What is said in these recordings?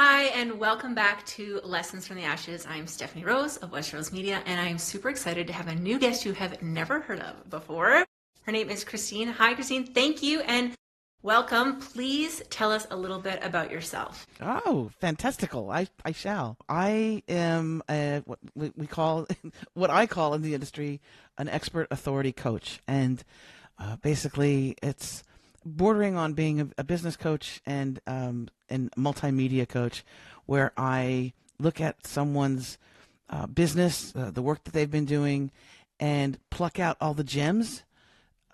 Hi, and welcome back to Lessons from the Ashes. I'm Stephanie Rose of West Rose Media, and I'm super excited to have a new guest you have never heard of before. Her name is Christine. Hi, Christine. Thank you, and welcome. Please tell us a little bit about yourself. Oh, fantastical. I shall. I am what we call, what I call in the industry, an expert authority coach. And basically, it's bordering on being a business coach and multimedia coach, where I look at someone's business, the work that they've been doing, and pluck out all the gems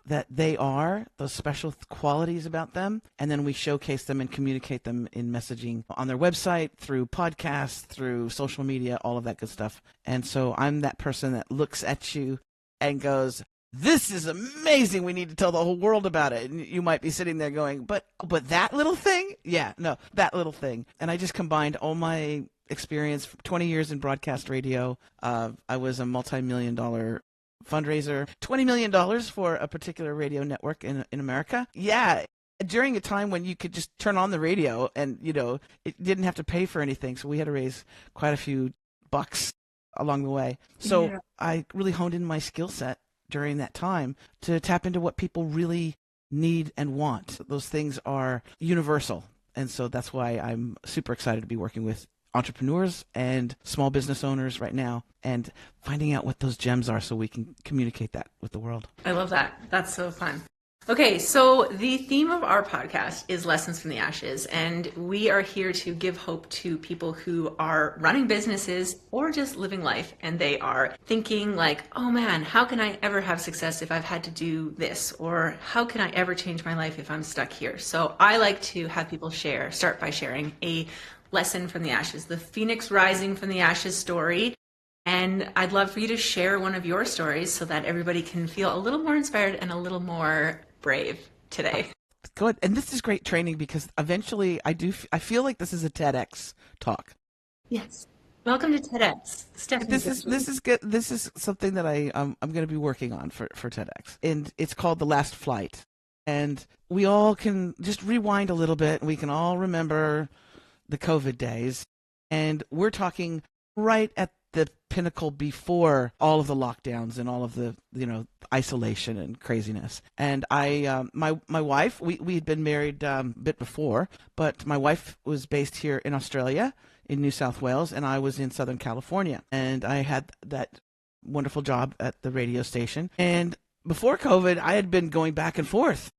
that they are, those special qualities about them, and then we showcase them and communicate them in messaging on their website, through podcasts, through social media, all of that good stuff. And so I'm that person that looks at you and goes, this is amazing. We need to tell the whole world about it. And you might be sitting there going, but that little thing? Yeah, no, that little thing. And I just combined all my experience, 20 years in broadcast radio. I was a multi-million-dollar fundraiser, $20 million for a particular radio network in America. Yeah, during a time when you could just turn on the radio and, it didn't have to pay for anything. So we had to raise quite a few bucks along the way. So yeah. I really honed in my skill set during that time to tap into what people really need and want. Those things are universal. And so that's why I'm super excited to be working with entrepreneurs and small business owners right now and finding out what those gems are so we can communicate that with the world. I love that. That's so fun. Okay, so the theme of our podcast is Lessons from the Ashes, and we are here to give hope to people who are running businesses or just living life, and they are thinking like, oh man, how can I ever have success if I've had to do this? Or how can I ever change my life if I'm stuck here? So I like to have people start by sharing a lesson from the ashes, the phoenix rising from the ashes story. And I'd love for you to share one of your stories so that everybody can feel a little more inspired and a little more brave today. Good. And this is great training because eventually I feel like this is a TEDx talk. Yes. Welcome to TEDx. Stephanie, this is good. This is something that I'm going to be working on for TEDx. And it's called The Last Flight. And we all can just rewind a little bit and we can all remember the COVID days. And we're talking right at the pinnacle before all of the lockdowns and all of the, isolation and craziness. And my wife, we had been married a bit before, but my wife was based here in Australia, in New South Wales, and I was in Southern California. And I had that wonderful job at the radio station. And before COVID, I had been going back and forth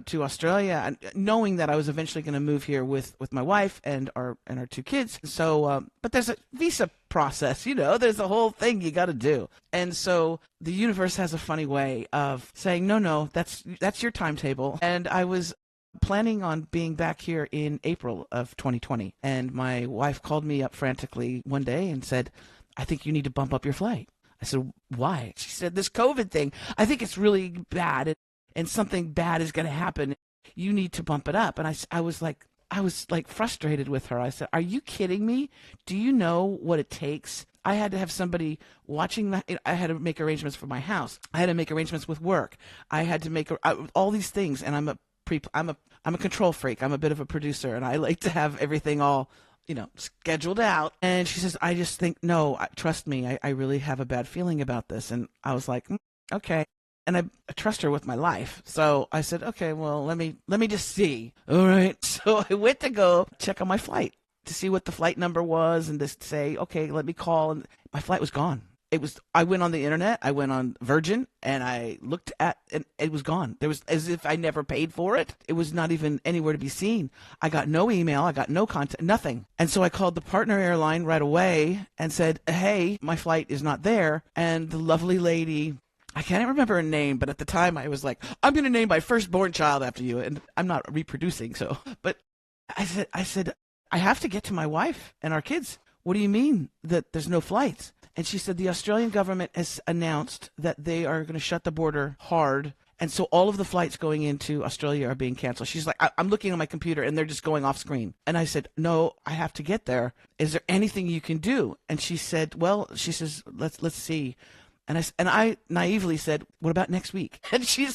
to Australia, and knowing that I was eventually going to move here with my wife and our two kids. So, but there's a visa process, there's a whole thing you got to do. And so the universe has a funny way of saying, no, that's your timetable. And I was planning on being back here in April of 2020. And my wife called me up frantically one day and said, I think you need to bump up your flight. I said, why? She said, this COVID thing, I think it's really bad. And something bad is going to happen. You need to bump it up. And I was like frustrated with her. I said, are you kidding me? Do you know what it takes? I had to have somebody watching. I had to make arrangements for my house. I had to make arrangements with work. I had to make all these things. And I'm a control freak. I'm a bit of a producer, and I like to have everything all scheduled out. And she says, I just think, no, trust me. I really have a bad feeling about this. And I was like, okay. And I trust her with my life. So I said, okay, well, let me just see. All right. So I went to go check on my flight to see what the flight number was and just say, okay, let me call. And my flight was gone. I went on the internet. I went on Virgin and I looked at, and it was gone. There was, as if I never paid for it. It was not even anywhere to be seen. I got no email. I got no contact, nothing. And so I called the partner airline right away and said, hey, my flight is not there. And the lovely lady, I can't remember her name, but at the time I was like, I'm going to name my firstborn child after you. And I'm not reproducing. So, but I said, I have to get to my wife and our kids. What do you mean that there's no flights? And she said, the Australian government has announced that they are going to shut the border hard. And so all of the flights going into Australia are being canceled. She's like, I'm looking on my computer and they're just going off screen. And I said, no, I have to get there. Is there anything you can do? And she said, well, she says, let's see. And I naively said, what about next week? And she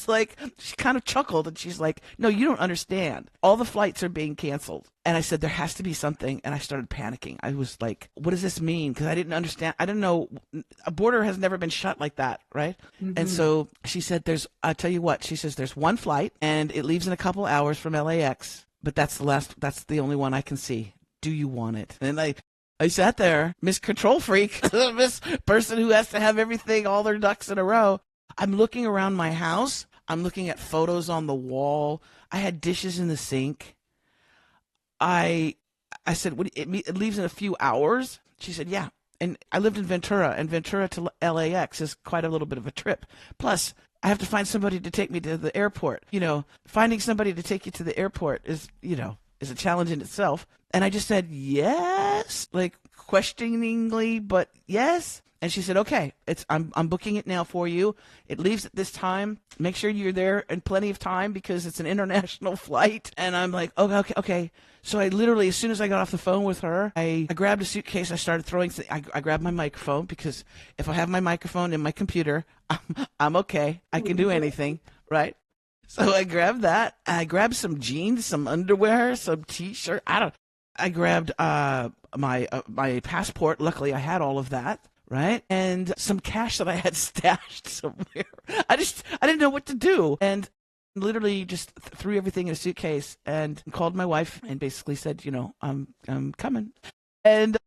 kind of chuckled and she's like, no, you don't understand. All the flights are being canceled. And I said, there has to be something. And I started panicking. I was like, what does this mean? Because I didn't understand. I didn't know. A border has never been shut like that, right? Mm-hmm. And so she said, I'll tell you what, she says, there's one flight and it leaves in a couple hours from LAX, but that's the only one I can see. Do you want it? And I sat there, Miss Control Freak, Miss person who has to have everything, all their ducks in a row. I'm looking around my house. I'm looking at photos on the wall. I had dishes in the sink. I said, it leaves in a few hours? She said, yeah. And I lived in Ventura, and Ventura to LAX is quite a little bit of a trip. Plus, I have to find somebody to take me to the airport. Finding somebody to take you to the airport is a challenge in itself. And I just said, yes, like questioningly, but yes. And she said, okay, I'm booking it now for you. It leaves at this time. Make sure you're there in plenty of time because it's an international flight. And I'm like, okay. So I literally, as soon as I got off the phone with her, I grabbed a suitcase. I started throwing, I grabbed my microphone because if I have my microphone in my computer, I'm okay. I can do anything, right? So I grabbed that. I grabbed some jeans, some underwear, some t-shirt. I grabbed my passport. Luckily, I had all of that, right? And some cash that I had stashed somewhere. I didn't know what to do, and literally just threw everything in a suitcase and called my wife and basically said, I'm coming, and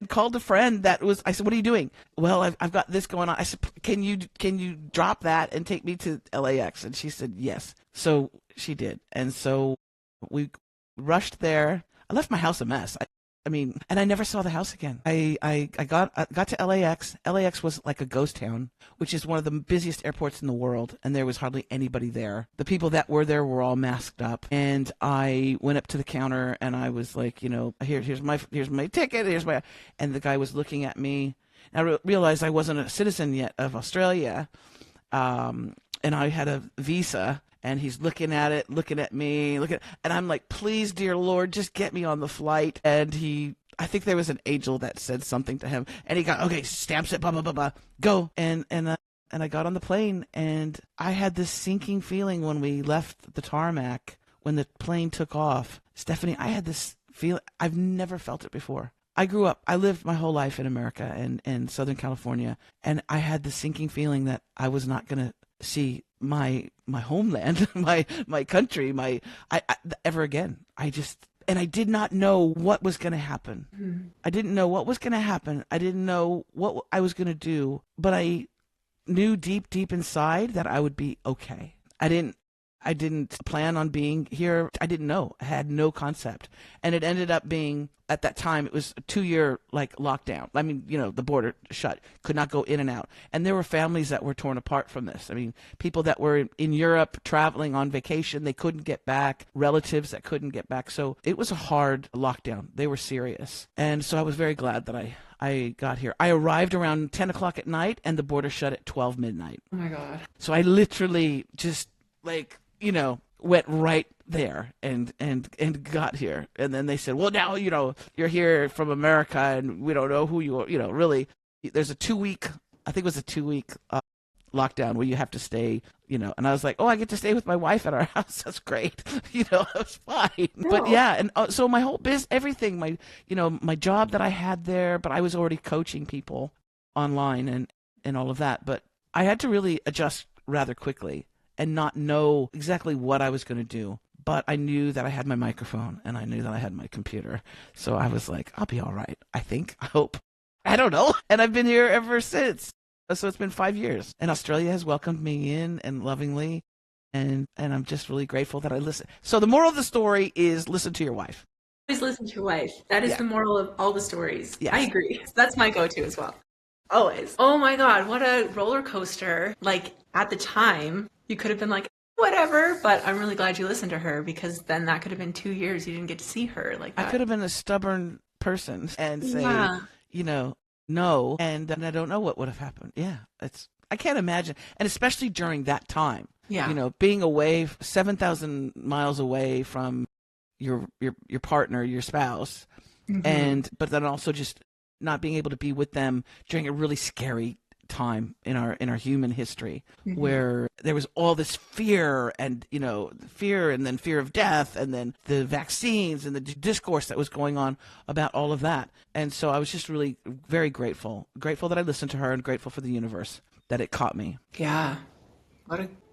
called a friend I said, what are you doing? Well, I've got this going on. I said, can you drop that and take me to LAX? And she said, yes. So she did. And so we rushed there. I left my house a mess. And I never saw the house again. I got to LAX. LAX was like a ghost town, which is one of the busiest airports in the world, and there was hardly anybody there. The people that were there were all masked up, and I went up to the counter and I was like, here's my ticket, and the guy was looking at me. And I realized I wasn't a citizen yet of Australia, and I had a visa. And he's looking at me, and I'm like, please, dear Lord, just get me on the flight. And I think there was an angel that said something to him, and he got, okay, stamps it, blah, blah, blah, blah, go. And I got on the plane, and I had this sinking feeling when we left the tarmac, when the plane took off. Stephanie, I had this feeling, I've never felt it before. I lived my whole life in America and in Southern California, and I had this sinking feeling that I was not going to see my homeland, my country, ever again. I did not know what was going to happen. Mm-hmm. I didn't know what was going to happen. I didn't know what I was going to do, but I knew deep, deep inside that I would be okay. I didn't plan on being here. I didn't know. I had no concept. And it ended up being, at that time, it was a 2-year lockdown. The border shut, could not go in and out. And there were families that were torn apart from this. People that were in Europe traveling on vacation, they couldn't get back, relatives that couldn't get back. So it was a hard lockdown. They were serious. And so I was very glad that I got here. I arrived around 10 o'clock at night and the border shut at 12 midnight. Oh my God. So I literally just went right there and got here. And then they said, well, now, you're here from America and we don't know who you are. Really, there's a 2-week, I think it was a 2-week lockdown where you have to stay, and I was like, oh, I get to stay with my wife at our house. That's great. It was fine. No. But yeah. And so my whole everything, my job that I had there, but I was already coaching people online and all of that. But I had to really adjust rather quickly and not know exactly what I was going to do. But I knew that I had my microphone and I knew that I had my computer. So I was like, I'll be all right. I think, I hope. I don't know. And I've been here ever since. So it's been 5 years. And Australia has welcomed me in and lovingly. And I'm just really grateful that I listened. So the moral of the story is listen to your wife. Always listen to your wife. That is the moral of all the stories. Yes. I agree. That's my go-to as well. Always. Oh my God, what a roller coaster. At the time, you could have been like, whatever, but I'm really glad you listened to her because then that could have been 2 years you didn't get to see her like that. I could have been a stubborn person and say, no, and then I don't know what would have happened. Yeah, I can't imagine. And especially during that time, being away 7,000 miles away from your partner, your spouse, mm-hmm. but then also just not being able to be with them during a really scary time in our human history where there was all this fear and fear and then fear of death and then the vaccines and the discourse that was going on about all of that. And so I was just really very grateful that I listened to her, and grateful for the universe that it caught me. Yeah.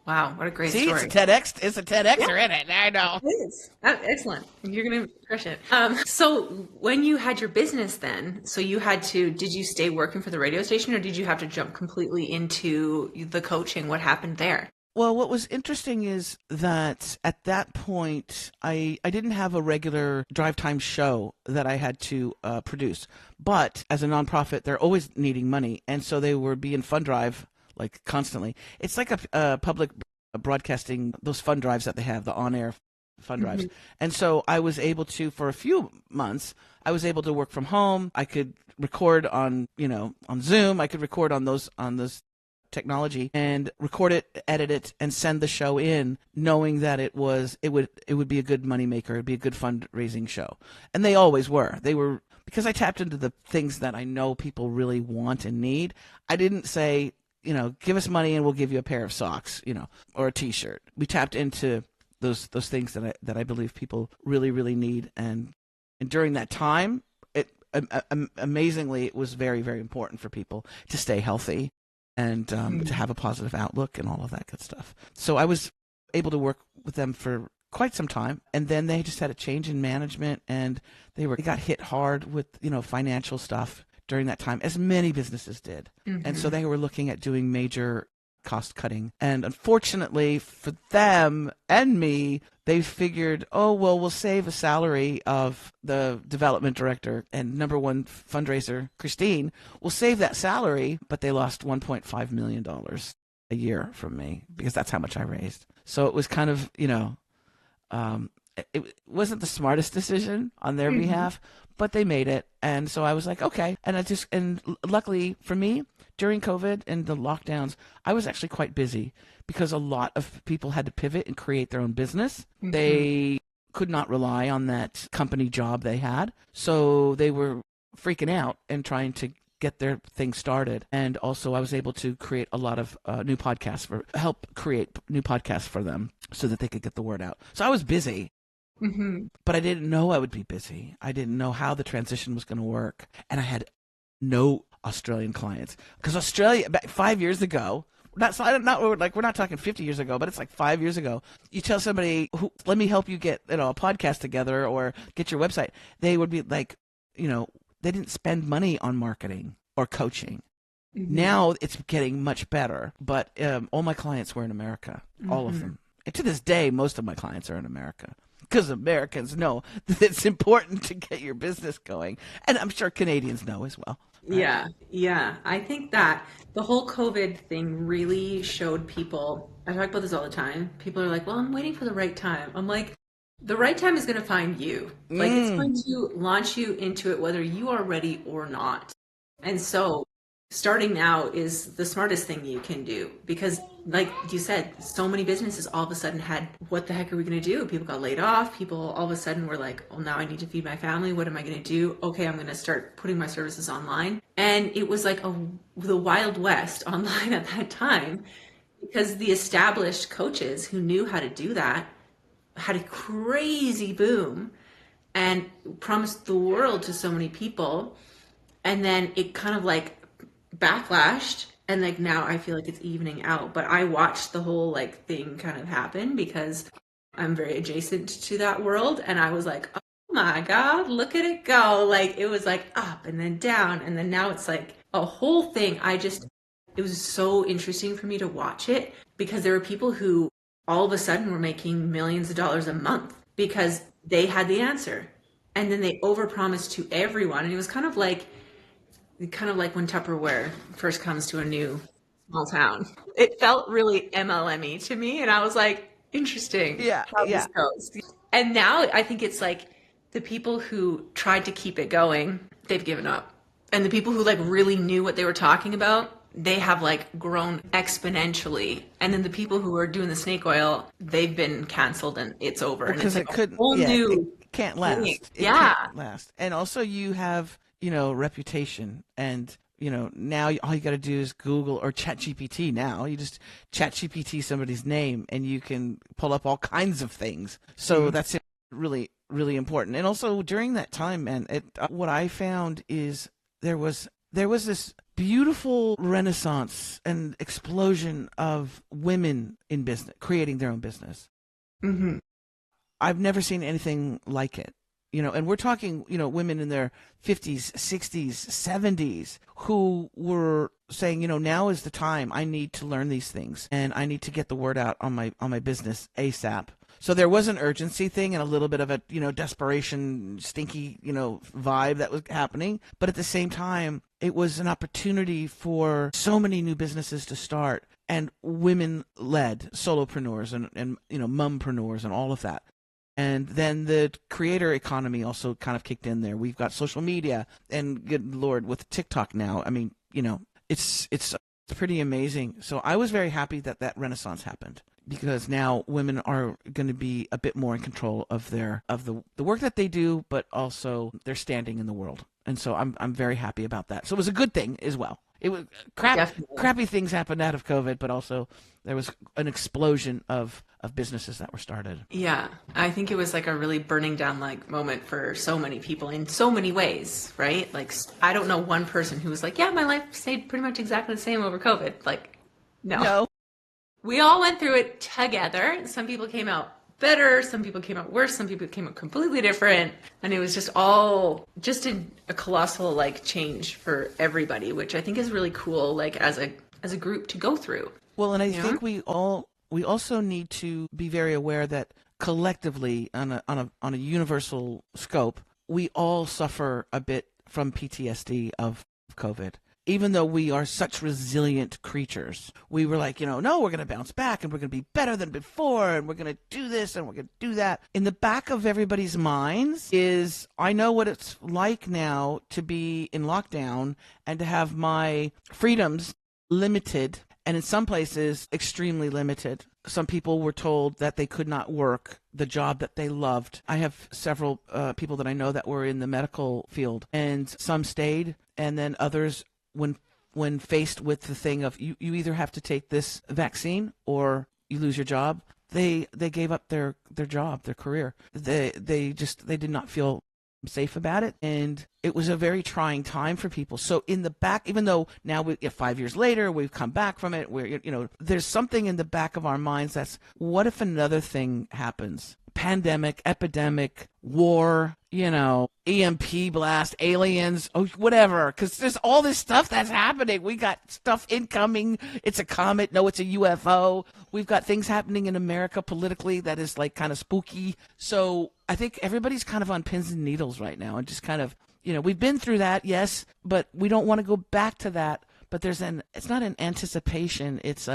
Wow, what a great See, story. it's a TEDxer in it. I know. It is. Excellent. You're going to crush it. So when you had your business then, so did you stay working for the radio station, or did you have to jump completely into the coaching? What happened there? Well, what was interesting is that at that point, I didn't have a regular drive time show that I had to produce. But as a nonprofit, they're always needing money. And so they were being fund drive like constantly. It's like a public broadcasting, those fund drives that they have, the on-air fund drives. And so I was able to, for a few months, I was able to work from home. I could record on Zoom. I could record on those technology and record it, edit it, and send the show in, knowing that it would be a good moneymaker, it'd be a good fundraising show. And they always were. They were, because I tapped into the things that I know people really want and need. I didn't say, give us money and we'll give you a pair of socks, or a t-shirt. We tapped into those things that I believe people really, really need. And during that time, amazingly, it was very, very important for people to stay healthy and to have a positive outlook and all of that good stuff. So I was able to work with them for quite some time, and then they just had a change in management, and they got hit hard with financial stuff during that time, as many businesses did. And so they were looking at doing major cost cutting. And unfortunately for them and me, they figured, oh, well, we'll save a salary of the development director and number one fundraiser, Christine. We'll save that salary, but they lost $1.5 million a year from me because that's how much I raised. So it was kind of, it wasn't the smartest decision on their behalf, but they made it. And so I was like, okay. And luckily for me, during COVID and the lockdowns, I was actually quite busy because a lot of people had to pivot and create their own business. They could not rely on that company job they had. So they were freaking out and trying to get their thing started. And also I was able to create a lot of new podcasts help create new podcasts for them so that they could get the word out. So I was busy. But I didn't know I would be busy. I didn't know how the transition was going to work. And I had no Australian clients. Because Australia, back 5 years ago, we're not talking 50 years ago, but it's like 5 years ago. You tell somebody, let me help you get a podcast together or get your website. They would be like, they didn't spend money on marketing or coaching. Now it's getting much better. But all my clients were in America, all of them. And to this day, most of my clients are in America. Because Americans know that it's important to get your business going. And I'm sure Canadians know as well. Right? Yeah. I think that the whole COVID thing really showed people, I talk about this all the time. People are like, well, I'm waiting for the right time. I'm like, the right time is going to find you. Like, it's going to launch you into it, whether you are ready or not. And so starting now is the smartest thing you can do, because like you said, so many businesses all of a sudden had, what the heck are we going to do? People got laid off. People all of a sudden were like, well, now I need to feed my family. What am I going to do? Okay, I'm going to start putting my services online. And it was like the Wild West online at that time, because the established coaches who knew how to do that had a crazy boom and promised the world to so many people. And then it kind of like backlashed, and like now I feel like it's evening out. But I watched the whole like thing kind of happen because I'm very adjacent to that world, and I was like, oh my God, look at it go. Like it was like up and then down, and then now it's like a whole thing. It was so interesting for me to watch it, because there were people who all of a sudden were making millions of dollars a month because they had the answer, and then they overpromised to everyone. And it was kind of like when Tupperware first comes to a new small town. It felt really MLM-y to me, and I was like, interesting how this goes. And now I think it's like the people who tried to keep it going, they've given up. And the people who like really knew what they were talking about, they have like grown exponentially. And then the people who are doing the snake oil, they've been canceled and it's over. Because and it's it like it can't last. thing. It can't last. And also you have reputation, and now all you got to do is Google or Chat GPT. Now you just Chat GPT somebody's name and you can pull up all kinds of things. So that's really, really important. And also during that time, man, what I found is there was this beautiful renaissance and explosion of women in business, creating their own business. Mm-hmm. I've never seen anything like it. And we're talking, women in their 50s, 60s, 70s who were saying, now is the time. I need to learn these things and I need to get the word out on my business ASAP. So there was an urgency thing and a little bit of a, desperation, stinky, vibe that was happening. But at the same time, it was an opportunity for so many new businesses to start, and women-led solopreneurs and mompreneurs and all of that. And then the creator economy also kind of kicked in there. We've got social media, and good Lord, with TikTok now, I mean, it's pretty amazing. So I was very happy that renaissance happened, because now women are going to be a bit more in control of the work that they do, but also their standing in the world. And so I'm very happy about that. So it was a good thing as well. It was crappy things happened out of COVID, but also there was an explosion of businesses that were started. Yeah, I think it was like a really burning down moment for so many people in so many ways, right? Like, I don't know one person who was like, yeah, my life stayed pretty much exactly the same over COVID. Like, no. We all went through it together. Some people came out better, some people came out worse, some people came out completely different, and it was just all a colossal change for everybody, which I think is really cool, as a group to go through. Well, and I think we also need to be very aware that collectively, on a universal scope, we all suffer a bit from PTSD of COVID. Even though we are such resilient creatures, we were like, no, we're going to bounce back and we're going to be better than before and we're going to do this and we're going to do that. In the back of everybody's minds is, I know what it's like now to be in lockdown and to have my freedoms limited, and in some places extremely limited. Some people were told that they could not work the job that they loved. I have several people that I know that were in the medical field, and some stayed, and then others, when faced with the thing of you either have to take this vaccine or you lose your job, they gave up their job, their career. They did not feel safe about it, and it was a very trying time for people. So in the back, even though now 5 years later we've come back from it, where there's something in the back of our minds that's, what if another thing happens? Pandemic, epidemic, war, EMP blast, aliens, whatever, because there's all this stuff that's happening. We got stuff incoming. It's a comet. No, it's a UFO. We've got things happening in America politically that is kind of spooky. So I think everybody's kind of on pins and needles right now, and just kind of, we've been through that, yes, but we don't want to go back to that. But it's not an anticipation. It's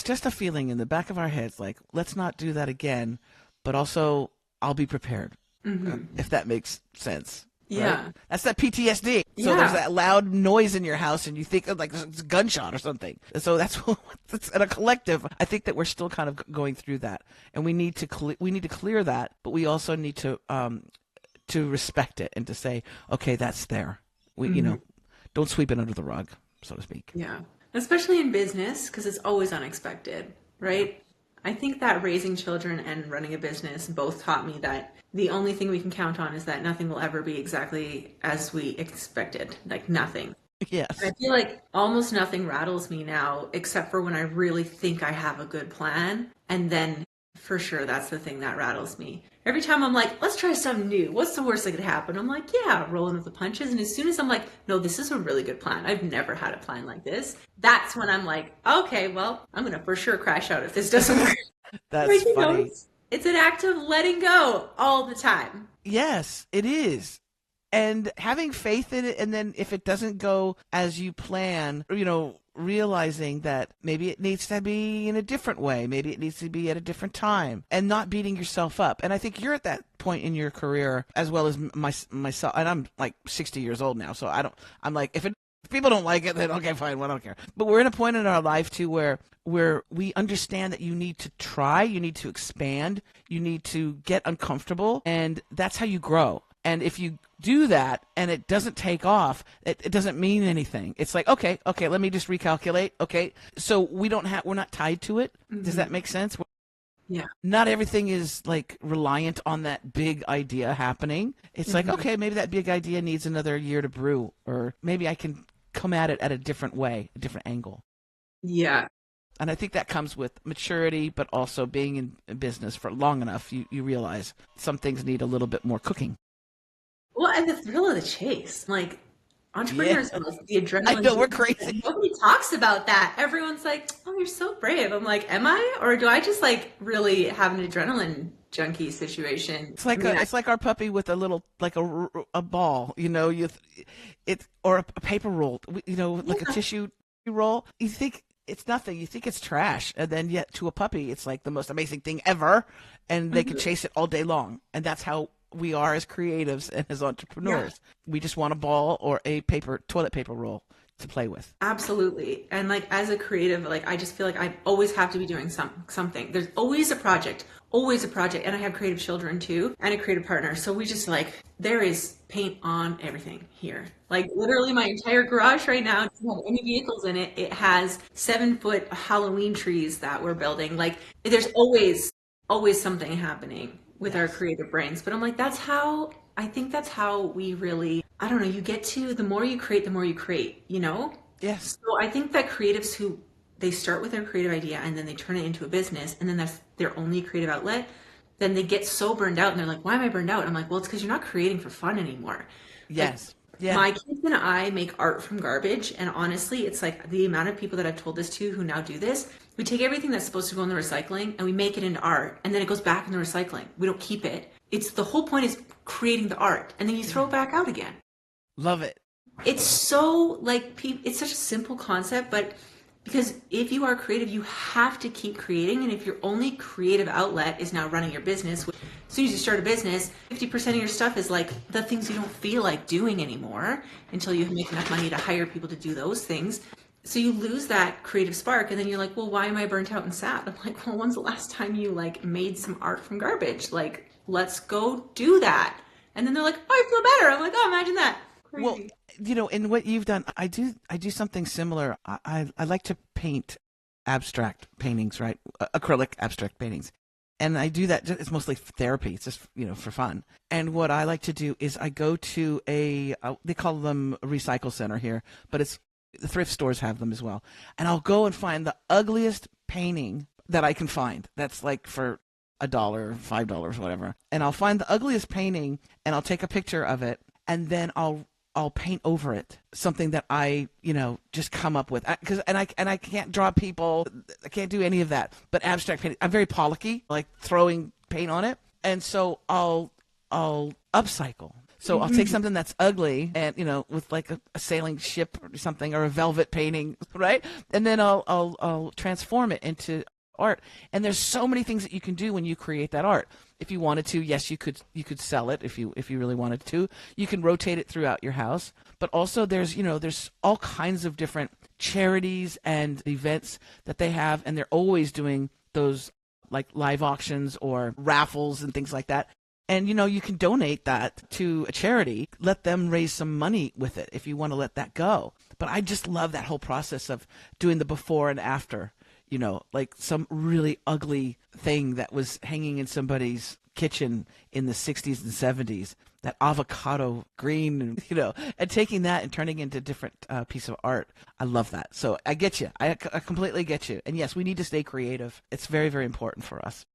just a feeling in the back of our heads, like, let's not do that again. But also, I'll be prepared, if that makes sense. Yeah. Right? That's that PTSD. So there's that loud noise in your house, and you think of it's a gunshot or something. So that's in a collective. I think that we're still kind of going through that, and we need to clear that, but we also need to respect it and to say, okay, that's there. We don't sweep it under the rug, so to speak. Yeah, especially in business, because it's always unexpected, right? I think that raising children and running a business both taught me that the only thing we can count on is that nothing will ever be exactly as we expected. Nothing. Yes. I feel like almost nothing rattles me now, except for when I really think I have a good plan. And then for sure, that's the thing that rattles me. Every time I'm like, let's try something new. What's the worst that could happen? I'm like, yeah, rolling with the punches. And as soon as I'm like, no, this is a really good plan. I've never had a plan like this. That's when I'm like, okay, well, I'm going to for sure crash out if this doesn't work. That's funny. It's an act of letting go all the time. Yes, it is. And having faith in it, and then if it doesn't go as you plan, realizing that maybe it needs to be in a different way, maybe it needs to be at a different time, and not beating yourself up. And I think you're at that point in your career as well as myself, and I'm 60 years old now, so I'm like, if people don't like it, then okay, fine, well, I don't care. But we're in a point in our life too where we understand that you need to try, you need to expand, you need to get uncomfortable, and that's how you grow. And if you do that and it doesn't take off, it doesn't mean anything. It's like, okay, let me just recalculate. Okay. So we're not tied to it. Does that make sense? Yeah. Not everything is like reliant on that big idea happening. It's like, okay, maybe that big idea needs another year to brew, or maybe I can come at it at a different way, a different angle. Yeah. And I think that comes with maturity, but also being in business for long enough, you realize some things need a little bit more cooking. Well, and the thrill of the chase, like Yeah, entrepreneurs, the I adrenaline. know we're crazy. Nobody talks about that. Everyone's like, "Oh, you're so brave." I'm like, "Am I, or do I just like really have an adrenaline junkie situation?" It's like it's like our puppy with a little like a ball, or a paper roll, like a tissue roll. You think it's nothing. You think it's trash, and then yet to a puppy, it's like the most amazing thing ever, and they can chase it all day long. And that's how we are as creatives and as entrepreneurs. Yeah. We just want a ball or a toilet paper roll to play with. Absolutely. And like as a creative, like I just feel like I always have to be doing something. There's always a project. And I have creative children too, and a creative partner. So we just like, there is paint on everything here. Like literally my entire garage right now doesn't have any vehicles in it. It has 7-foot Halloween trees that we're building. Like there's always something happening with our creative brains. But I'm like, I think that's how we really, I don't know, you get to, the more you create, Yes. So I think that creatives who, they start with their creative idea and then they turn it into a business and then that's their only creative outlet, then they get so burned out and they're like, why am I burned out? I'm like, well, it's because you're not creating for fun anymore. Yes. Yeah. My kids and I make art from garbage. And honestly, it's like the amount of people that I've told this to who now do this, we take everything that's supposed to go in the recycling and we make it into art. And then it goes back in the recycling. We don't keep it. It's the whole point is creating the art and then you throw it back out again. Love it. It's so like, it's such a simple concept, but because if you are creative, you have to keep creating. And if your only creative outlet is now running your business, as soon as you start a business, 50% of your stuff is like the things you don't feel like doing anymore until you make enough money to hire people to do those things. So you lose that creative spark and then you're like, well, why am I burnt out and sad? I'm like, well, when's the last time you like made some art from garbage? Like, let's go do that. And then they're like, oh, I feel better. I'm like, oh, imagine that. Crazy. Well, in what you've done, I do something similar. I like to paint abstract paintings, right? Acrylic abstract paintings. And I do that, it's mostly therapy. It's just, for fun. And what I like to do is I go to they call them a recycle center here, but the thrift stores have them as well. And I'll go and find the ugliest painting that I can find. That's like for $1, $5, whatever. And I'll find the ugliest painting and I'll take a picture of it. And then I'll paint over it something that I, just come up with. And I can't draw people. I can't do any of that. But abstract painting, I'm very Pollocky, like throwing paint on it. And so I'll upcycle. So I'll take something that's ugly and, with like a sailing ship or something or a velvet painting, right? And then I'll transform it into art. And there's so many things that you can do when you create that art. If you wanted to, yes, you could sell it if you really wanted to. You can rotate it throughout your house. But also there's all kinds of different charities and events that they have, and they're always doing those like live auctions or raffles and things like that. And you can donate that to a charity, let them raise some money with it if you want to let that go. But I just love that whole process of doing the before and after. Like some really ugly thing that was hanging in somebody's kitchen in the 60s and 70s, that avocado green, and taking that and turning it into a different piece of art. I love that. So I get you. I completely get you. And yes, we need to stay creative. It's very, very important for us.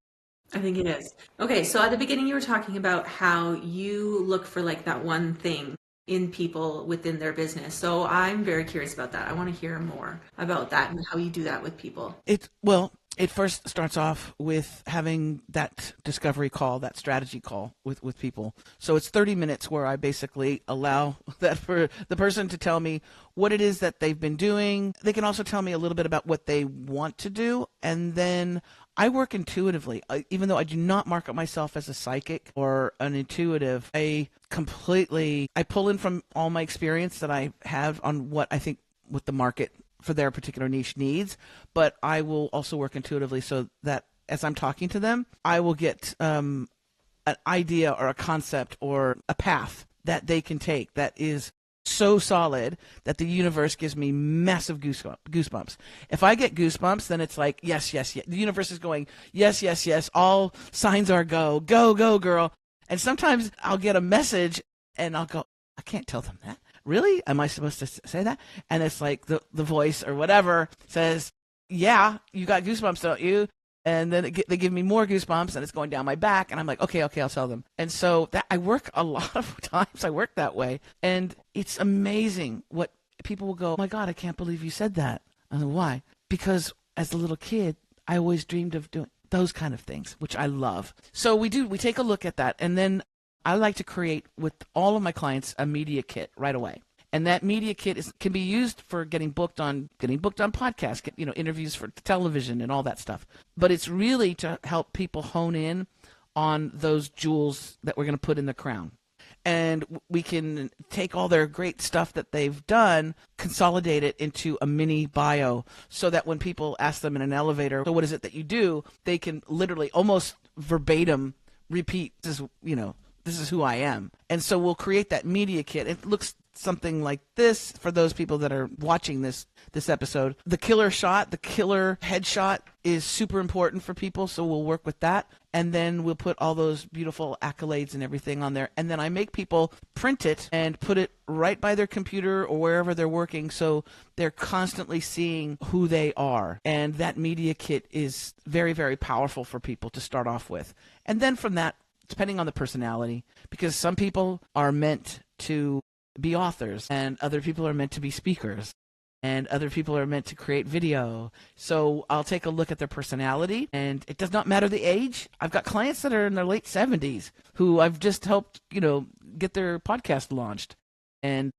I think it is. Okay, so at the beginning you were talking about how you look for like that one thing in people within their business. So I'm very curious about that. I want to hear more about that and how you do that with people. It first starts off with having that discovery call, that strategy call with people. So it's 30 minutes where I basically allow that for the person to tell me what it is that they've been doing. They can also tell me a little bit about what they want to do. And then I work intuitively. Even though I do not market myself as a psychic or an intuitive, I pull in from all my experience that I have on what I think with the market for their particular niche needs, but I will also work intuitively so that as I'm talking to them, I will get an idea or a concept or a path that they can take that is so solid that the universe gives me massive goosebumps. If I get goosebumps, then it's like, yes, yes, yes. The universe is going, yes, yes, yes. All signs are go, go, go, girl. And sometimes I'll get a message and I'll go, I can't tell them that. Really? Am I supposed to say that? And it's like the voice or whatever says, yeah, you got goosebumps, don't you? And then they give me more goosebumps and it's going down my back. And I'm like, okay, I'll tell them. And so that I work a lot of times. I work that way. And it's amazing what people will go, oh my God, I can't believe you said that. I go, why? Because as a little kid, I always dreamed of doing those kind of things, which I love. So we take a look at that. And then I like to create with all of my clients a media kit right away. And that media kit can be used for getting booked on podcasts, interviews for television and all that stuff. But it's really to help people hone in on those jewels that we're going to put in the crown. And we can take all their great stuff that they've done, consolidate it into a mini bio so that when people ask them in an elevator, so what is it that you do? They can literally almost verbatim repeat, this is who I am. And so we'll create that media kit. It looks something like this for those people that are watching this episode. The killer shot, the killer headshot is super important for people, so we'll work with that. And then we'll put all those beautiful accolades and everything on there. And then I make people print it and put it right by their computer or wherever they're working, so they're constantly seeing who they are. And that media kit is very, very powerful for people to start off with. And then from that, depending on the personality, because some people are meant to be authors and other people are meant to be speakers and other people are meant to create video. So I'll take a look at their personality, and it does not matter the age. I've got clients that are in their late 70s who I've just helped, get their podcast launched, and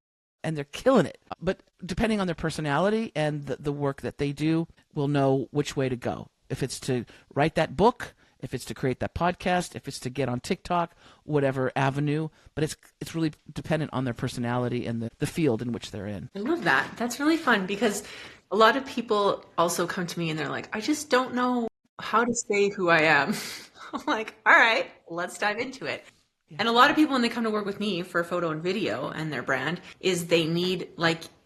they're killing it. But depending on their personality and the work that they do, we'll know which way to go. If it's to write that book, if it's to create that podcast, if it's to get on TikTok, whatever avenue. But it's really dependent on their personality and the field in which they're in. I love that. That's really fun because a lot of people also come to me and they're like, I just don't know how to say who I am. I'm like, all right, let's dive into it. Yeah. And a lot of people, when they come to work with me for photo and video and their brand, is they need,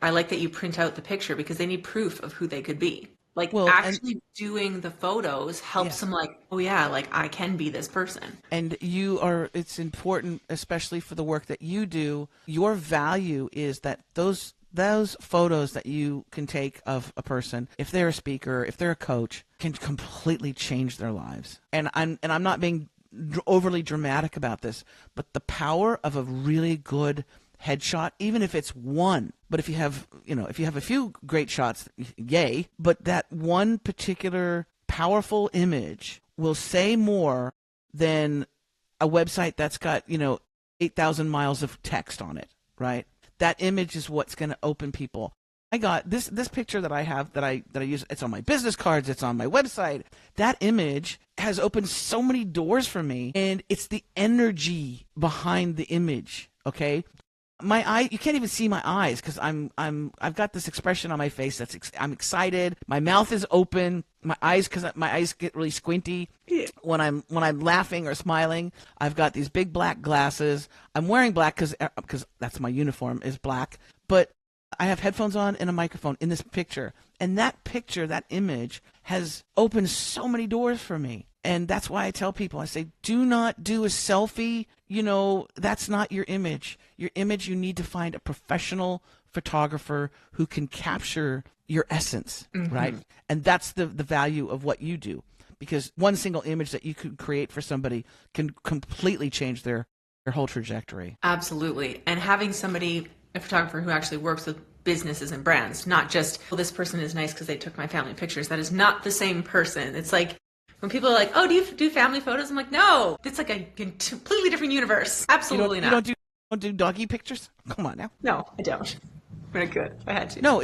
I like that you print out the picture because they need proof of who they could be. Actually doing the photos helps them oh yeah, I can be this person. And it's important, especially for the work that you do, your value is that those photos that you can take of a person, if they're a speaker, if they're a coach, can completely change their lives. And I'm not being overly dramatic about this, but the power of a really good headshot, even if it's one, but if you have a few great shots, yay, but that one particular powerful image will say more than a website that's got 8,000 miles of text on it, right? That image is what's going to open people. I got this picture that I have that I use. It's on my business cards. It's on my website. That image has opened so many doors for me, and it's the energy behind the image. Okay, my eye, you can't even see my eyes because I've got this expression on my face I'm excited. My mouth is open. My eyes, because my eyes get really squinty when I'm laughing or smiling. I've got these big black glasses. I'm wearing black because that's my uniform is black. But I have headphones on and a microphone in this picture. And that picture, that image, has opened so many doors for me. And that's why I tell people, I say, do not do a selfie. That's not your image. Your image, you need to find a professional photographer who can capture your essence, right? And that's the value of what you do. Because one single image that you could create for somebody can completely change their whole trajectory. Absolutely. And having somebody, a photographer who actually works with businesses and brands, not just, well, this person is nice because they took my family pictures. That is not the same person. It's like when people are like, oh, do you do family photos? I'm like, no, it's like a completely different universe. Absolutely not. You don't do doggy pictures? Come on now. No, I don't. But I could if I had to. No,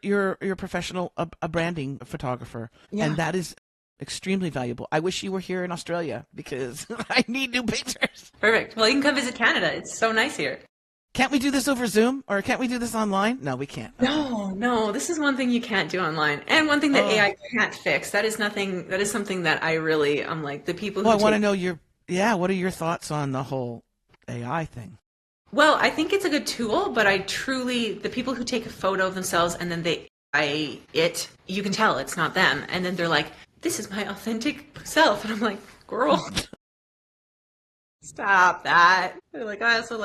you're a professional, a branding photographer. Yeah. And that is extremely valuable. I wish you were here in Australia because I need new pictures. Perfect. Well, you can come visit Canada. It's so nice here. Can't we do this over Zoom, or can't we do this online? No, we can't. No. This is one thing you can't do online, and one thing that AI can't fix. That is something that I really, I'm like, the people who I want to know your yeah, what are your thoughts on the whole AI thing? Well, I think it's a good tool, but the people who take a photo of themselves and then you can tell it's not them. And then they're like, this is my authentic self. And I'm like, girl, stop that. They're like, I also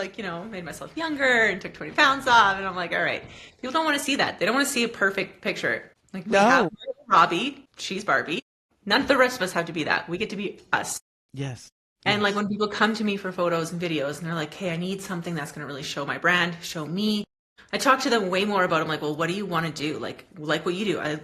made myself younger and took 20 pounds off. And I'm like, all right, people don't want to see that. They don't want to see a perfect picture. Like we have No. Robbie, she's Barbie. None of the rest of us have to be that. We get to be us. Yes. And like Yes. when people come to me for photos and videos and they're like, hey, I need something that's going to really show my brand, show me. I talk to them way more about, I'm like, well, what do you want to do? Like what you do.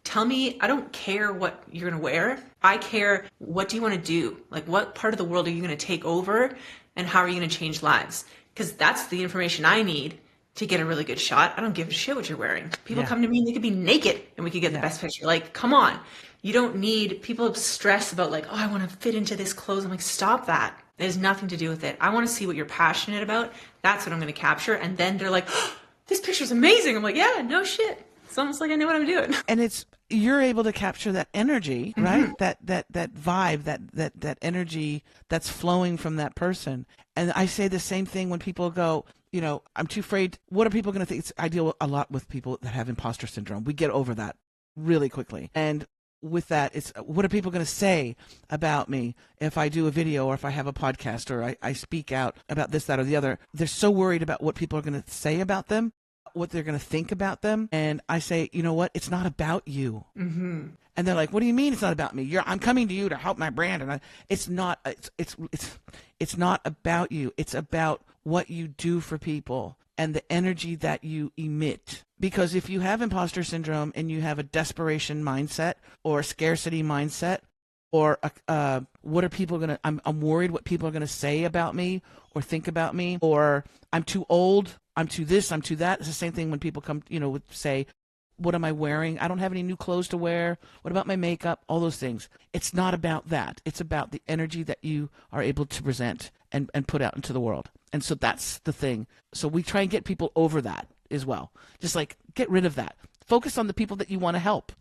Tell me, I don't care what you're going to wear. I care, what do you want to do? Like what part of the world are you going to take over and how are you going to change lives? Because that's the information I need to get a really good shot. I don't give a shit what you're wearing. People Yeah. come to me and they could be naked and we could get the Yeah. best picture. Like, come on. You don't need people stress about like, oh, I want to fit into this clothes. I'm like, stop that. It has nothing to do with it. I want to see what you're passionate about. That's what I'm going to capture. And then they're like, oh, this picture's amazing. I'm like, yeah, no shit. It's almost like I know what I'm doing. And you're able to capture that energy, right? That vibe, that energy that's flowing from that person. And I say the same thing when people go, I'm too afraid. What are people going to think? I deal a lot with people that have imposter syndrome. We get over that really quickly. And with that, it's what are people going to say about me if I do a video or if I have a podcast or I speak out about this, that, or the other. They're so worried about what people are going to say about them, what they're going to think about them. And I say, you know what? It's not about you. Mm-hmm. And they're like, what do you mean it's not about me? I'm coming to you to help my brand. And it's not about you. It's about what you do for people and the energy that you emit. Because if you have imposter syndrome and you have a desperation mindset or a scarcity mindset or what are people going to, I'm worried what people are going to say about me or think about me, or I'm too old, I'm too this, I'm too that. It's the same thing when people come, would say, what am I wearing? I don't have any new clothes to wear. What about my makeup? All those things. It's not about that. It's about the energy that you are able to present and put out into the world. And so that's the thing. So we try and get people over that as well. Just like get rid of that. Focus on the people that you want to help.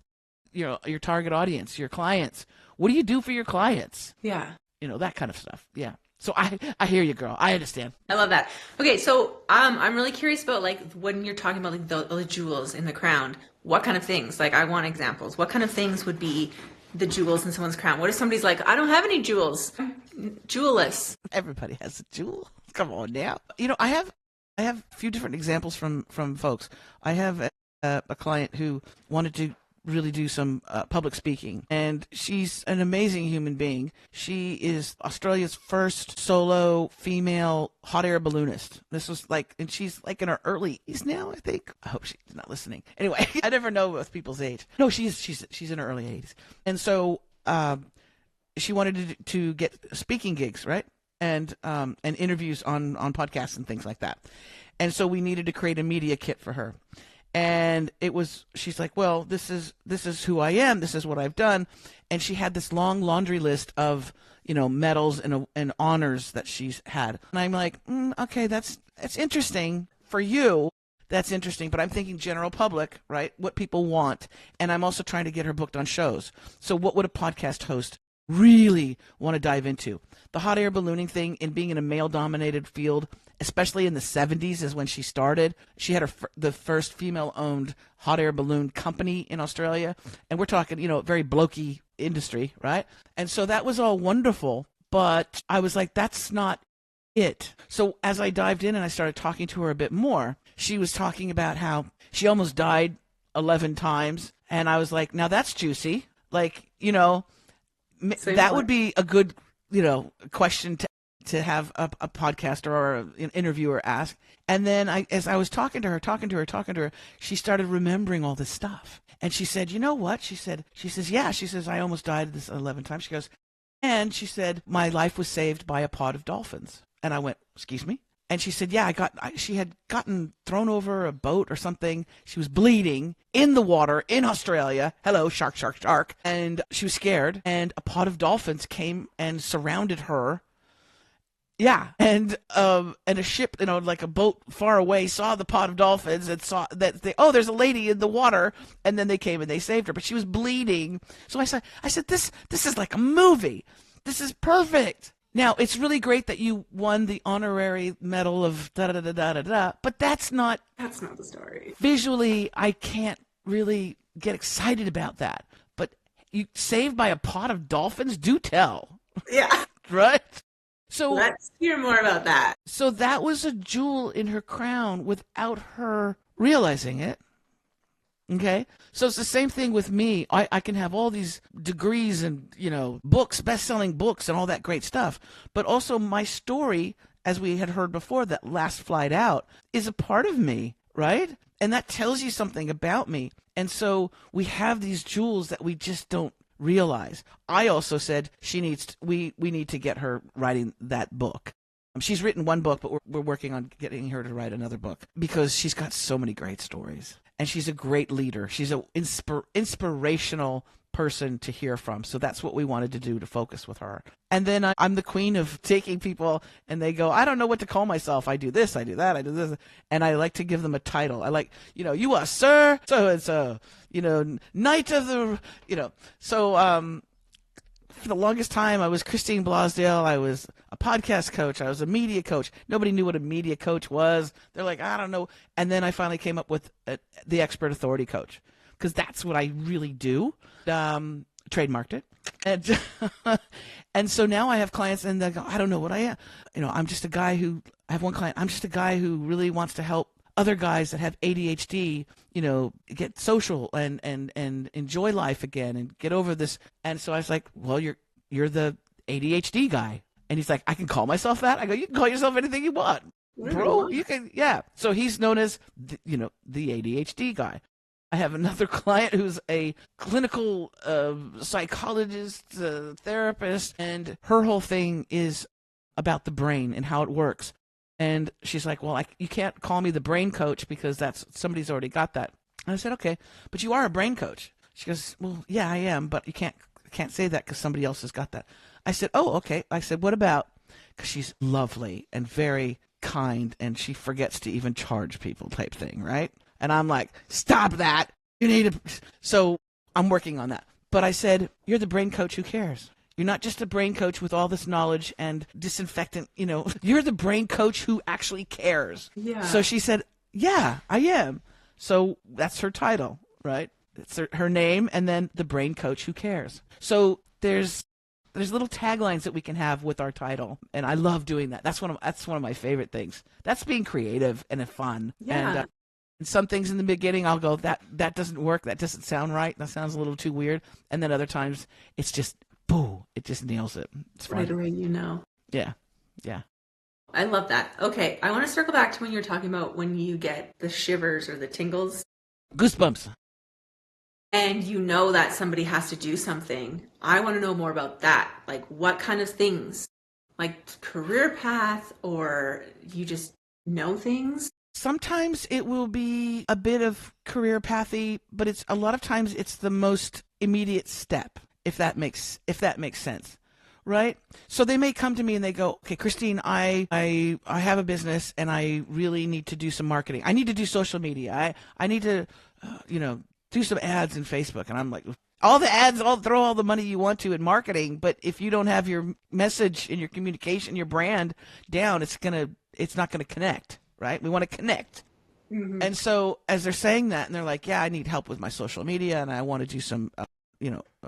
Your target audience, your clients. What do you do for your clients? Yeah. That kind of stuff. Yeah. So I hear you, girl. I understand. I love that. Okay, so I'm really curious about like when you're talking about like the jewels in the crown, what kind of things? Like I want examples. What kind of things would be the jewels in someone's crown? What if somebody's like, I don't have any jewels, jewelless? Everybody has a jewel. Come on now. I have a few different examples from folks. I have a client who wanted to really do some public speaking, and she's an amazing human being. She is Australia's first solo female hot air balloonist. This was and she's like in her early 80s now, I think. I hope she's not listening. Anyway, I never know with people's age. No, she's in her early 80s, and so she wanted to get speaking gigs, right, and interviews on podcasts and things like that. And so we needed to create a media kit for her. And she's like, well, this is who I am. This is what I've done. And she had this long laundry list of, medals and honors that she's had. And I'm like, okay, that's interesting for you. That's interesting. But I'm thinking general public, right? What people want. And I'm also trying to get her booked on shows. So what would a podcast host really want to dive into? The hot air ballooning thing and being in a male-dominated field, especially in the 70s is when she started. She had the first female-owned hot air balloon company in Australia. And we're talking, very blokey industry, right? And so that was all wonderful. But I was like, that's not it. So as I dived in and I started talking to her a bit more, she was talking about how she almost died 11 times. And I was like, now that's juicy. Like, that would be a good, question to have a podcaster or an interviewer ask. And then as I was talking to her, she started remembering all this stuff. And she said, you know what? She says, yeah. She says, I almost died this 11 times. She goes, and she said, my life was saved by a pod of dolphins. And I went, excuse me? And she said, yeah, she had gotten thrown over a boat or something. She was bleeding in the water in Australia. Hello, shark, shark, shark. And she was scared. And a pod of dolphins came and surrounded her. Yeah. And a ship, like a boat far away saw the pod of dolphins and saw that there's a lady in the water. And then they came and they saved her. But she was bleeding. So I said, this is like a movie. This is perfect. Now, it's really great that you won the honorary medal of da-da-da-da-da-da, but that's not the story. visually, I can't really get excited about that. But you saved by a pod of dolphins, do tell. Yeah. Right? So let's hear more about that. So that was a jewel in her crown without her realizing it. Okay? So it's the same thing with me. I can have all these degrees and, books, best-selling books and all that great stuff. But also my story, as we had heard before, that last flight out, is a part of me, right? And that tells you something about me. And so we have these jewels that we just don't realize. I also said we need to get her writing that book. She's written one book, but we're working on getting her to write another book because she's got so many great stories. And she's a great leader. She's an inspirational person to hear from. So that's what we wanted to do, to focus with her. And then I'm the queen of taking people and they go, I don't know what to call myself. I do this, I do that, I do this. And I like to give them a title. I like, you are Sir so-and-so, Knight of the, So for the longest time, I was Christine Blosdale. I was a podcast coach. I was a media coach. Nobody knew what a media coach was. They're like, I don't know. And then I finally came up with the expert authority coach, because that's what I really do. Trademarked it. And, and so now I have clients and they go, I don't know what I am. I'm just a guy who, I have one client, I'm just a guy who really wants to help other guys that have ADHD, get social and enjoy life again and get over this. And so I was like, well, you're the ADHD guy. And he's like, I can call myself that? I go, you can call yourself anything you want, bro. You can, yeah. So he's known as, the ADHD guy. I have another client who's a clinical psychologist, therapist, and her whole thing is about the brain and how it works. And she's like, well, you can't call me the brain coach because somebody's already got that. And I said, okay, but you are a brain coach. She goes, well, yeah, I am, but you can't say that because somebody else has got that. I said, oh, okay. I said, what about, because she's lovely and very kind and she forgets to even charge people type thing, right? And I'm like, stop that. You need to. So I'm working on that. But I said, you're the brain coach who cares. You're not just a brain coach with all this knowledge and disinfectant, you're the brain coach who actually cares. Yeah. So she said, yeah, I am. So that's her title, right? It's her name and then the brain coach who cares. So there's little taglines that we can have with our title. And I love doing that. That's one of my favorite things. That's being creative and fun. Yeah. And some things in the beginning, I'll go, that doesn't work. That doesn't sound right. That sounds a little too weird. And then other times it's just, boo, it just nails it. It's fun. Right away, Yeah. Yeah. I love that. Okay, I want to circle back to when you were talking about when you get the shivers or the tingles. Goosebumps. And that somebody has to do something. I want to know more about that. Like what kind of things? Like career path, or you just know things? Sometimes it will be a bit of career pathy, but a lot of times it's the most immediate step, if that makes sense. Right? So they may come to me and they go, okay, Christine, I have a business and I really need to do some marketing. I need to do social media. I need to, do some ads in Facebook. And I'm like, all the ads, throw all the money you want to in marketing. But if you don't have your message and your communication, your brand down, it's not going to connect. Right? We want to connect. Mm-hmm. And so as they're saying that and they're like, yeah, I need help with my social media and I want to do some,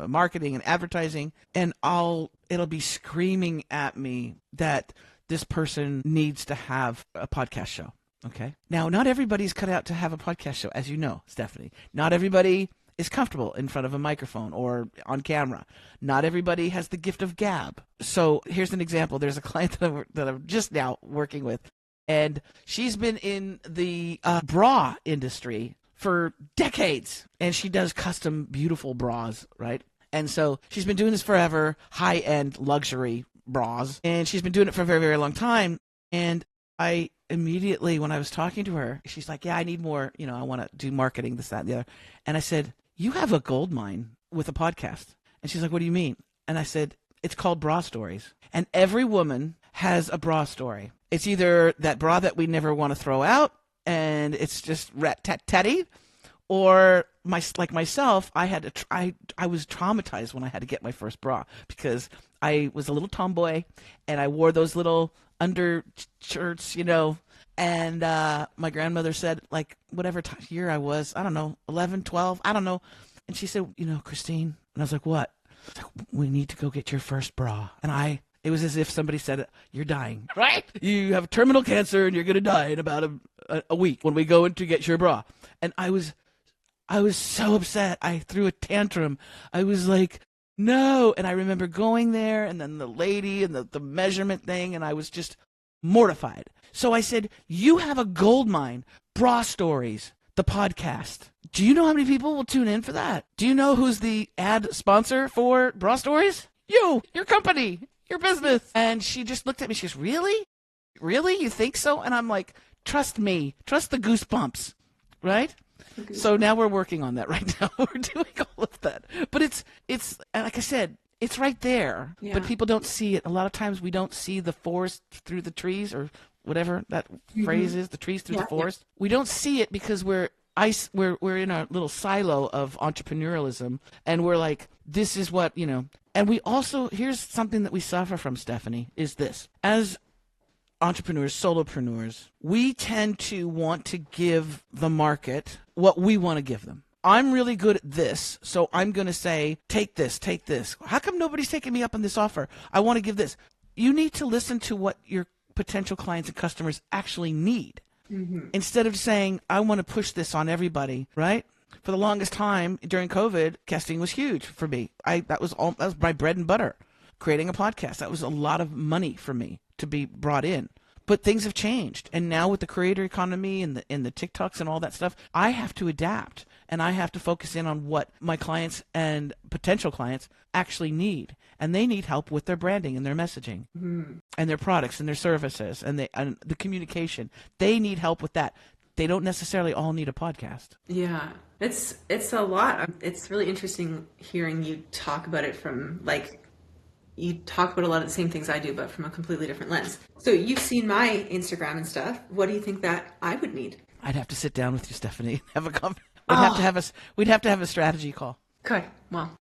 marketing and advertising, and it'll be screaming at me that this person needs to have a podcast show. Okay. Now, not everybody's cut out to have a podcast show, as you know, Stephanie. Not everybody is comfortable in front of a microphone or on camera. Not everybody has the gift of gab. So here's an example. There's a client that I'm just now working with, and she's been in the bra industry for decades, and she does custom beautiful bras, right? And so she's been doing this forever, high-end luxury bras, and she's been doing it for a very, very long time. And I immediately, when I was talking to her, she's like, yeah, I need more, I want to do marketing, this, that, and the other. And I said, you have a gold mine with a podcast. And she's like, what do you mean? And I said, it's called Bra Stories. And every woman has a bra story. It's either that bra that we never want to throw out, and it's just rat-tat-tatty, or like myself, I had to I was traumatized when I had to get my first bra because I was a little tomboy and I wore those little undershirts, and my grandmother said, like, whatever year I was, I don't know, 11, 12, I don't know. And she said, Christine, and I was like, what? She's like, we need to go get your first bra. And it was as if somebody said, you're dying, right? You have terminal cancer and you're going to die in about a week when we go in to get your bra. And I was so upset. I threw a tantrum. I was like, no. And I remember going there and then the lady and the measurement thing, and I was just mortified. So I said, you have a gold mine, Bra Stories, the podcast. Do you know how many people will tune in for that? Do you know who's the ad sponsor for Bra Stories? You, your company, your business. And she just looked at me. She goes, really? Really? You think so? And I'm like, trust me. Trust the goosebumps, right? So now we're working on that right now. We're doing all of that. But it's like I said, it's right there. Yeah. But people don't see it. A lot of times we don't see the forest through the trees, or whatever that phrase is, the trees through the forest. Yeah. We don't see it because we're in a little silo of entrepreneurialism, and we're like, this is what, And we also, here's something that we suffer from, Stephanie, is this. As entrepreneurs, solopreneurs, we tend to want to give the market what we want to give them. I'm really good at this, so I'm going to say, take this, take this. How come nobody's taking me up on this offer? I want to give this. You need to listen to what your potential clients and customers actually need. Mm-hmm. Instead of saying, I want to push this on everybody, right? For the longest time during COVID, casting was huge for me. That was my bread and butter. Creating a podcast, that was a lot of money for me to be brought in. But things have changed, and now with the creator economy and the TikToks and all that stuff, I have to adapt, and I have to focus in on what my clients and potential clients actually need, and they need help with their branding and their messaging, and their products and their services and the communication. They need help with that. They don't necessarily all need a podcast. Yeah, it's a lot. It's really interesting hearing you talk about it from you talk about a lot of the same things I do, but from a completely different lens. So you've seen my Instagram and stuff. What do you think that I would need? I'd have to sit down with you, Stephanie, and have a we'd have to have a strategy call. Okay. Well,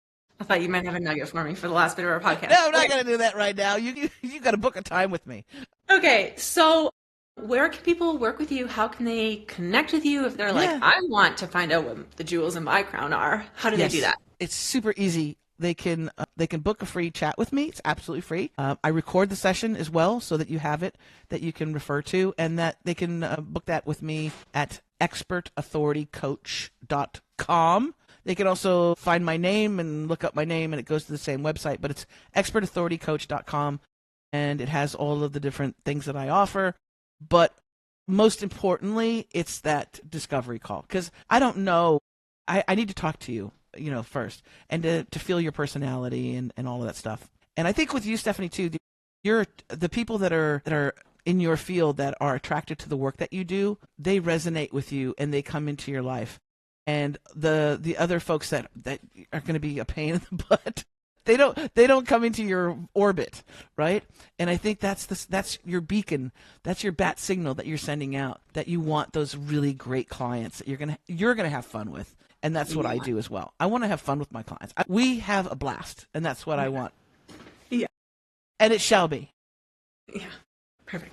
I thought you might have a nugget for me for the last bit of our podcast. No, I'm not going to do that right now. You got to book a time with me. Okay. So where can people work with you? How can they connect with you if they're like, I want to find out what the jewels in my crown are? How do they do that? It's super easy. They can book a free chat with me. It's absolutely free. I record the session as well so that you have it that you can refer to, and that they can book that with me at expertauthoritycoach.com. They can also find my name and look up my name, and it goes to the same website, but it's expertauthoritycoach.com, and it has all of the different things that I offer. But most importantly, it's that discovery call, because I don't know. I need to talk to you, first, and to feel your personality and all of that stuff. And I think with you, Stephanie, too, you're the people that are in your field that are attracted to the work that you do, they resonate with you and they come into your life. And the other folks that are going to be a pain in the butt, they don't come into your orbit, right? And I think that's your beacon, that's your bat signal that you're sending out, that you want those really great clients that you're gonna have fun with. And that's what I do as well. I want to have fun with my clients. We have a blast, and that's what I want. Yeah. And it shall be. Yeah. Perfect.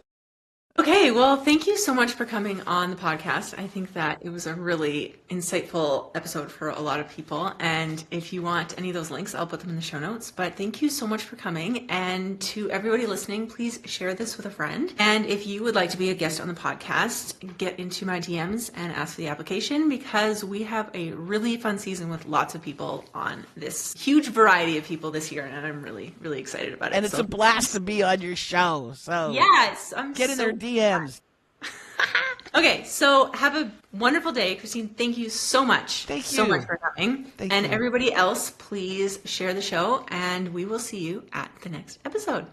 Okay, well, thank you so much for coming on the podcast. I think that it was a really insightful episode for a lot of people. And if you want any of those links, I'll put them in the show notes. But thank you so much for coming. And to everybody listening, please share this with a friend. And if you would like to be a guest on the podcast, get into my DMs and ask for the application, because we have a really fun season with lots of people on this huge variety of people this year. And I'm really, really excited about it. And it's a blast to be on your show. So yes, get in there. DMs. Okay, so have a wonderful day, Christine. Thank you so much. Thank you so much for coming. Thank and you. Everybody else, please share the show, and we will see you at the next episode.